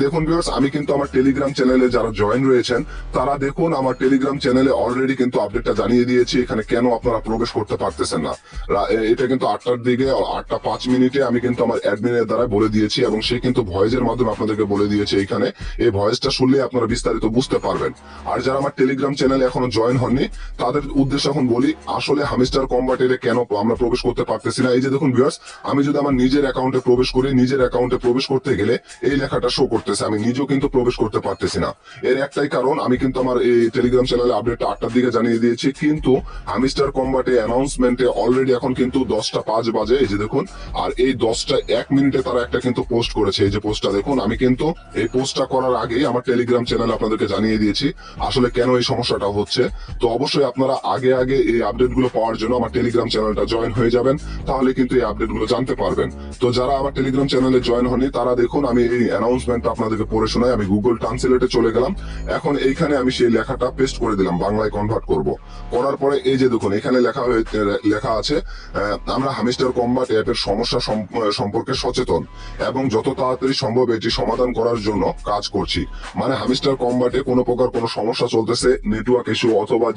দেখুন ভিউয়ার্স, আমি কিন্তু আমার টেলিগ্রাম চ্যানেলে যারা জয়েন রয়েছেন তারা দেখুন আমার টেলিগ্রাম চ্যানেলে অলরেডি কিন্তু আপডেটটা জানিয়ে দিয়েছি এখানে কেন আপনারা প্রবেশ করতে পারতেছেন না। এটা কিন্তু 8টার দিকে 8টা 5 মিনিটে আমি কিন্তু আমার অ্যাডমিনের দ্বারা বলে দিয়েছি এবং সে কিন্তু ভয়েসের মাধ্যমে আপনাদেরকে বলে দিয়েছে। এখানে এই ভয়েসটা শুনলে আপনারা বিস্তারিত বুঝতে পারবেন। আর যারা আমার টেলিগ্রাম চ্যানেলে এখনো জয়েন হননি তাদের উদ্দেশ্যে এখন বলি আসলে হামিস্টার কম্বাটে কেন আমরা প্রবেশ করতে পারতেছি না। এই যে দেখুন ভিউয়ার্স, আমি যদি আমার নিজের অ্যাকাউন্টে প্রবেশ করি, নিজের অ্যাকাউন্টে প্রবেশ করতে গেলে এই লেখাটা শো করতেছে, আমি নিজেও কিন্তু প্রবেশ করতে পারতেছি না। এর একটাই কারণ, আমি কিন্তু আমার এই টেলিগ্রাম চ্যানেলে আপডেটটা 8টার দিকে জানিয়ে দিয়েছি, কিন্তু হামিস্টার কম্বাটে অ্যানাউন্সমেন্টে অলরেডি এখন কিন্তু 10টা 5 বাজে। এই যে দেখুন, আর এই 10টা 1 মিনিটে তারা একটা কিন্তু পোস্ট করেছে। এই যে পোস্টটা দেখুন, আমি কিন্তু এই পোস্টটা করার আগেই আমার টেলিগ্রাম চ্যানেলে আপনাদেরকে জানিয়ে দিয়েছি আসলে কেন এই সমস্যাটা হচ্ছে। তো অবশ্যই আপনারা আগে আগে এই আপডেটগুলো পাওয়ার জন্য আমার টেলিগ্রাম চ্যানেলটা জয়েন হয়ে যাবেন, তাহলে কিন্তু এই আপডেটগুলো জানতে পারবেন। তো যারা আমার টেলিগ্রাম চ্যানেলে জয়েন হননি তারা দেখুন, আমি এই অ্যানাউন্সমেন্টটা আপনাদেরকে পড়ে শোনাই। আমি গুগল ট্রান্সলেটে চলে গেলাম, এখন এইখানে আমি সেই লেখাটা পেস্ট করে দিলাম, বাংলায় কনভার্ট করব। করার পরে এই যে দেখুন এখানে লেখা আছে আমরা হামিস্টার কম্বাট অ্যাপের সমস্যা সম্পর্কে সচেতন এবং যত তাড়াতাড়ি সম্ভব এটি সমাধান করার জন্য কাজ করছি। মানে হামিস্টার কম্বাটে কোনো প্রকার কোনো সমস্যা চলতেছে, নেটওয়ার্ক ইস্যু অথবা